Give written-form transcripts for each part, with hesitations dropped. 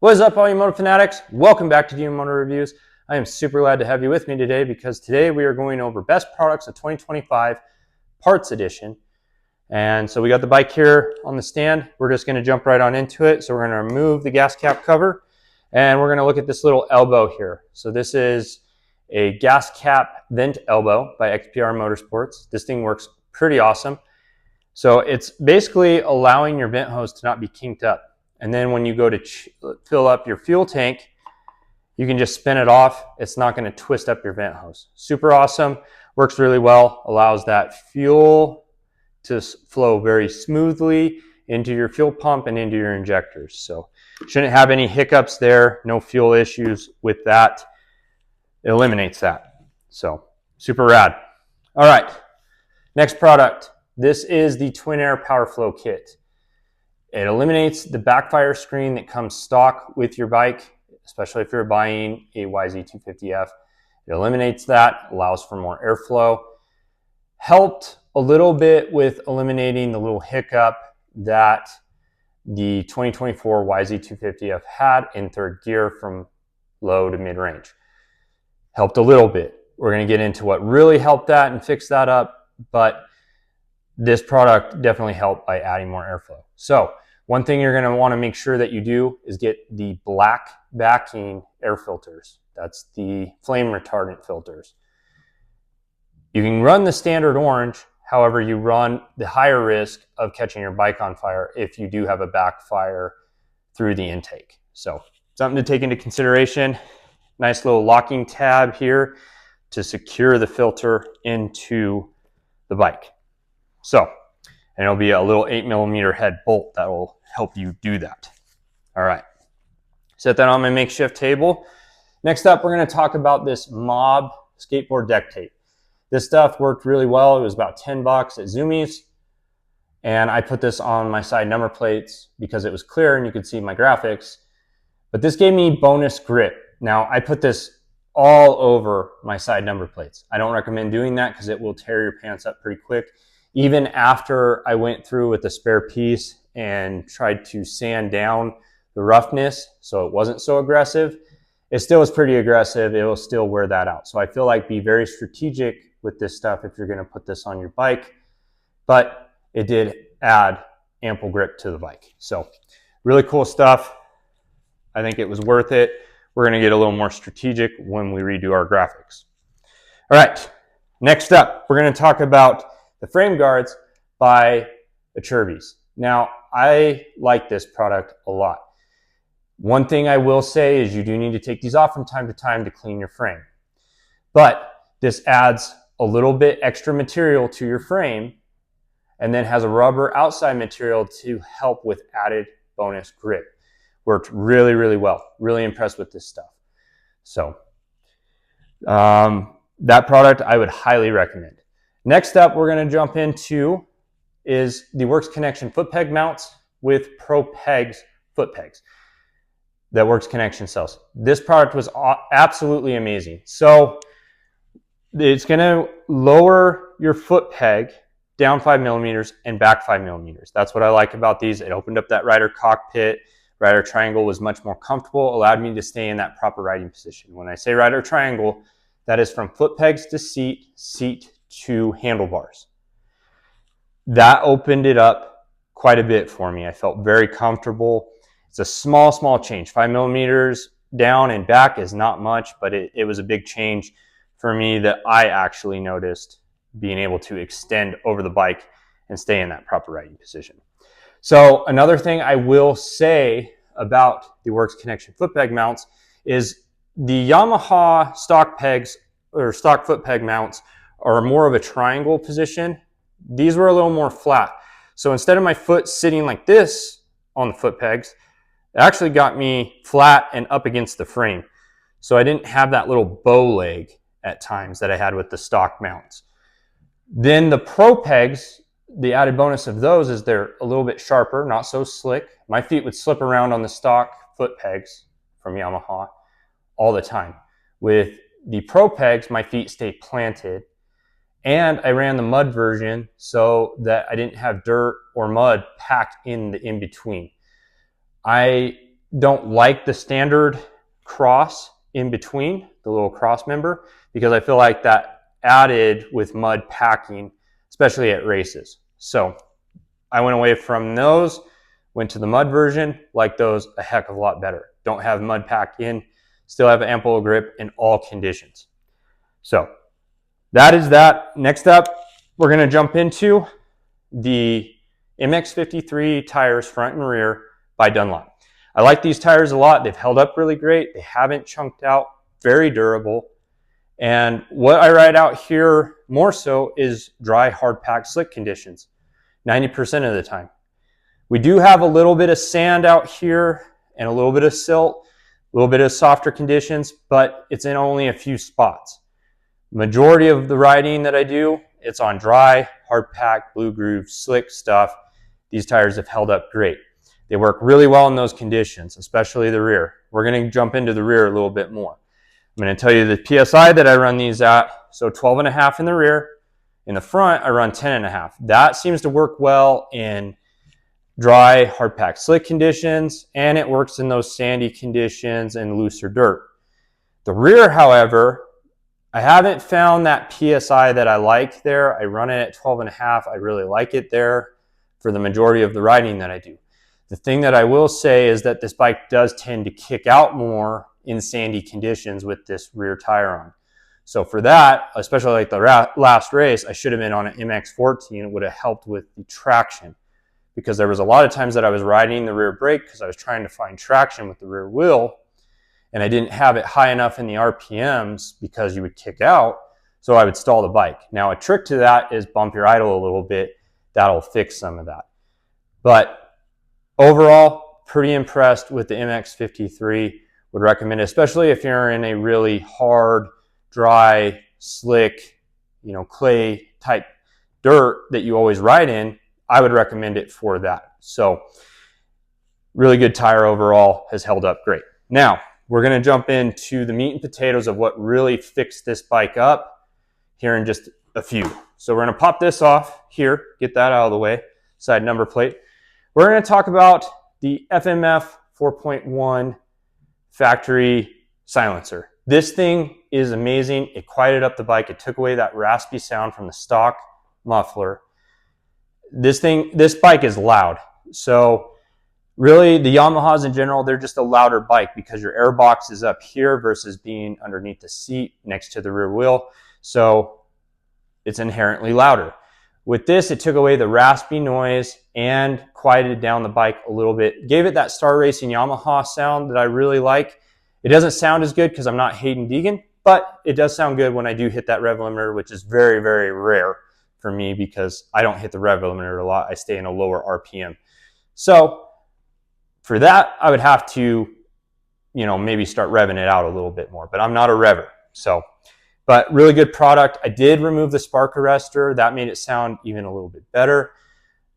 What is up, all you moto fanatics? Welcome back to DM Moto Reviews. I am super glad to have you with me today because today we are going over best products of 2025 parts edition. And so we got the bike here on the stand. We're just going to jump right on into it. So we're going to remove the gas cap cover and we're going to look at this little elbow here. So this is a gas cap vent elbow by XPR Motorsports. This thing works pretty awesome. So it's basically allowing your vent hose to not be kinked up. And then when you go to fill up your fuel tank, you can just spin it off. It's not going to twist up your vent hose. Super awesome. Works really well. Allows that fuel to flow very smoothly into your fuel pump and into your injectors. So shouldn't have any hiccups there. No fuel issues with that. It eliminates that. So super rad. All right. Next product. This is the Twin Air Power Flow Kit. It eliminates the backfire screen that comes stock with your bike, especially if you're buying a YZ250F. It eliminates that, allows for more airflow. Helped a little bit with eliminating the little hiccup that the 2024 YZ250F had in third gear from low to mid-range. Helped a little bit. We're going to get into what really helped that and fix that up, but this product definitely helped by adding more airflow. So one thing you're going to want to make sure that you do is get the black backing air filters. That's the flame retardant filters. You can run the standard orange. However, you run the higher risk of catching your bike on fire if you do have a backfire through the intake. So something to take into consideration. Nice little locking tab here to secure the filter into the bike. So, and it'll be a little 8mm head bolt that will help you do that. All right, set that on my makeshift table. Next up, we're going to talk about this Mob skateboard deck tape. This stuff worked really well. It was about 10 bucks at Zumiez. And I put this on my side number plates because it was clear and you could see my graphics. But this gave me bonus grip. Now, I put this all over my side number plates. I don't recommend doing that because it will tear your pants up pretty quick. Even after I went through with the spare piece and tried to sand down the roughness so it wasn't so aggressive, it still was pretty aggressive. It will still wear that out. So I feel like be very strategic with this stuff if you're going to put this on your bike. But it did add ample grip to the bike. So really cool stuff. I think it was worth it. We're going to get a little more strategic when we redo our graphics. All right, next up, we're going to talk about the frame guards by Acerbis. Now, I like this product a lot. One thing I will say is you do need to take these off from time to time to clean your frame. But this adds a little bit extra material to your frame and then has a rubber outside material to help with added bonus grip. Worked really, really well. Really impressed with this stuff. So that product I would highly recommend. Next up, we're going to jump into is the Works Connection foot peg mounts with Pro Pegs foot pegs that Works Connection sells. This product was absolutely amazing. So it's going to lower your foot peg down 5mm and back 5mm. That's what I like about these. It opened up that rider cockpit. Rider triangle was much more comfortable, allowed me to stay in that proper riding position. When I say rider triangle, that is from foot pegs to seat, seat to handlebars. That opened it up quite a bit for me. I felt very comfortable. It's a small change. 5mm down and back is not much, but it was a big change for me that I actually noticed being able to extend over the bike and stay in that proper riding position. So another thing I will say about the Works Connection foot peg mounts is the Yamaha stock pegs or stock foot peg mounts are more of a triangle position. These were a little more flat. So instead of my foot sitting like this on the foot pegs, it actually got me flat and up against the frame. So I didn't have that little bow leg at times that I had with the stock mounts. Then the Pro Pegs, the added bonus of those is they're a little bit sharper, not so slick. My feet would slip around on the stock foot pegs from Yamaha all the time. With the Pro Pegs, my feet stay planted. And I ran the mud version so that I didn't have dirt or mud packed in the in-between. I don't like the standard cross in between, the little cross member, because I feel like that added with mud packing, especially at races. So I went away from those, went to the mud version, like those a heck of a lot better. Don't have mud pack in, still have ample grip in all conditions. So that is that. Next up, we're going to jump into the MX53 tires front and rear by Dunlop. I like these tires a lot. They've held up really great. They haven't chunked out, very durable. And what I ride out here more so is dry, hard packed, slick conditions, 90% of the time. We do have a little bit of sand out here and a little bit of silt, a little bit of softer conditions, but it's in only a few spots. Majority of the riding that I do, it's on dry, hard packed, blue groove, slick stuff. These tires have held up great. They work really well in those conditions, especially the rear. We're going to jump into the rear a little bit more. I'm going to tell you the PSI that I run these at. So 12.5 in the rear. In the front, I run 10.5. That seems to work well in dry, hard packed, slick conditions, and it works in those sandy conditions and looser dirt. The rear, however, I haven't found that PSI that I like there. I run it at 12.5. I really like it there for the majority of the riding that I do. The thing that I will say is that this bike does tend to kick out more in sandy conditions with this rear tire on. So for that, especially like the last race, I should have been on an MX14. It would have helped with the traction, because there was a lot of times that I was riding the rear brake because I was trying to find traction with the rear wheel, and I didn't have it high enough in the RPMs because you would kick out, so I would stall the bike. Now a trick to that is bump your idle a little bit. That'll fix some of that. But overall, pretty impressed with the MX53. Would recommend it, especially if you're in a really hard, dry, slick, clay type dirt that you always ride in. I would recommend it for that. So really good tire overall, has held up great. Now we're going to jump into the meat and potatoes of what really fixed this bike up here in just a few. So we're going to pop this off here, get that out of the way, side number plate. We're going to talk about the FMF 4.1 factory silencer. This thing is amazing. It quieted up the bike. It took away that raspy sound from the stock muffler. This bike is loud. So really, the Yamahas in general, they're just a louder bike because your air box is up here versus being underneath the seat next to the rear wheel. So it's inherently louder. With this, it took away the raspy noise and quieted down the bike a little bit. Gave it that Star Racing Yamaha sound that I really like. It doesn't sound as good because I'm not Hayden Deegan, but it does sound good when I do hit that rev limiter, which is very, very rare for me because I don't hit the rev limiter a lot. I stay in a lower RPM. So for that, I would have to, maybe start revving it out a little bit more, but I'm not a rever. But really good product. I did remove the spark arrestor. That made it sound even a little bit better.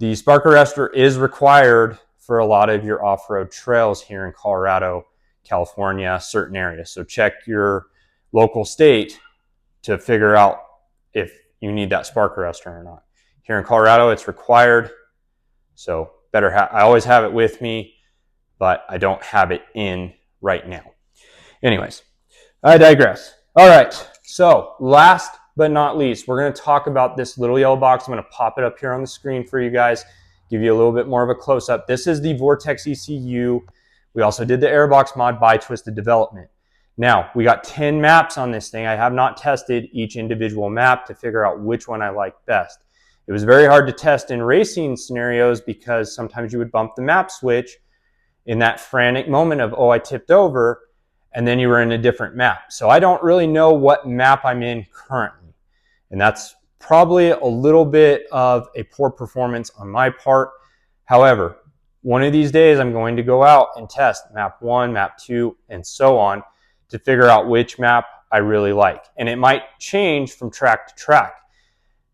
The spark arrestor is required for a lot of your off-road trails here in Colorado, California, certain areas. So check your local state to figure out if you need that spark arrestor or not. Here in Colorado, it's required. So I always have it with me, but I don't have it in right now. Anyways, I digress. All right, so last but not least, we're going to talk about this little yellow box. I'm going to pop it up here on the screen for you guys, give you a little bit more of a close-up. This is the Vortex ECU. We also did the Airbox mod by Twisted Development. Now, we got 10 maps on this thing. I have not tested each individual map to figure out which one I like best. It was very hard to test in racing scenarios because sometimes you would bump the map switch in that frantic moment of, oh, I tipped over, and then you were in a different map. So I don't really know what map I'm in currently. And that's probably a little bit of a poor performance on my part. However, one of these days I'm going to go out and test map 1, map 2, and so on to figure out which map I really like. And it might change from track to track.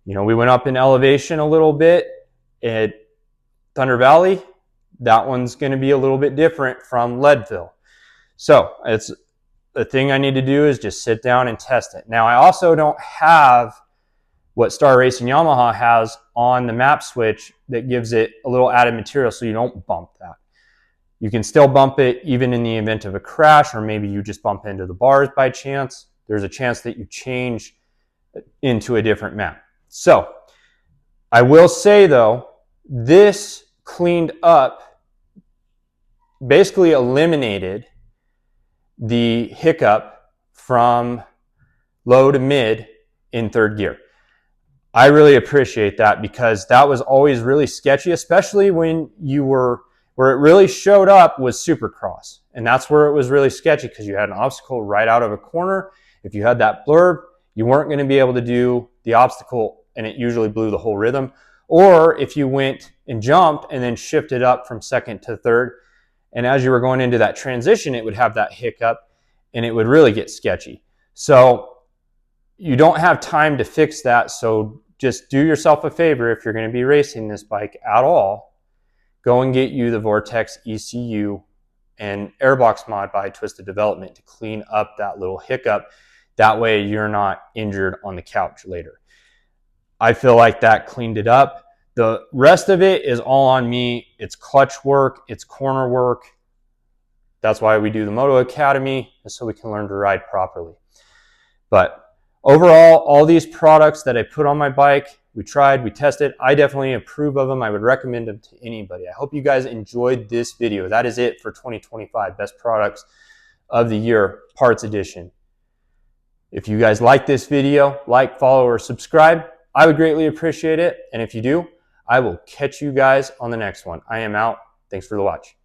We went up in elevation a little bit at Thunder Valley. That one's going to be a little bit different from Leadville. So it's the thing I need to do is just sit down and test it. Now, I also don't have what Star Racing Yamaha has on the map switch that gives it a little added material so you don't bump that. You can still bump it even in the event of a crash, or maybe you just bump into the bars by chance. There's a chance that you change into a different map. So I will say though, this cleaned up, basically eliminated the hiccup from low to mid in third gear. I really appreciate that, because that was always really sketchy, especially when you were, where it really showed up was Supercross. And that's where it was really sketchy, because you had an obstacle right out of a corner. If you had that blurb, you weren't going to be able to do the obstacle, and it usually blew the whole rhythm. Or if you went and jumped and then shifted up from second to third, and as you were going into that transition, it would have that hiccup and it would really get sketchy. So you don't have time to fix that. So just do yourself a favor. If you're going to be racing this bike at all, go and get you the Vortex ECU and Airbox mod by Twisted Development to clean up that little hiccup. That way you're not injured on the couch later. I feel like that cleaned it up. The rest of it is all on me. It's clutch work, it's corner work. That's why we do the Moto Academy, so we can learn to ride properly. But overall, all these products that I put on my bike, we tried, we tested. I definitely approve of them. I would recommend them to anybody. I hope you guys enjoyed this video. That is it for 2025 Best Products of the Year Parts Edition. If you guys like this video, like, follow, or subscribe. I would greatly appreciate it. And if you do, I will catch you guys on the next one. I am out. Thanks for the watch.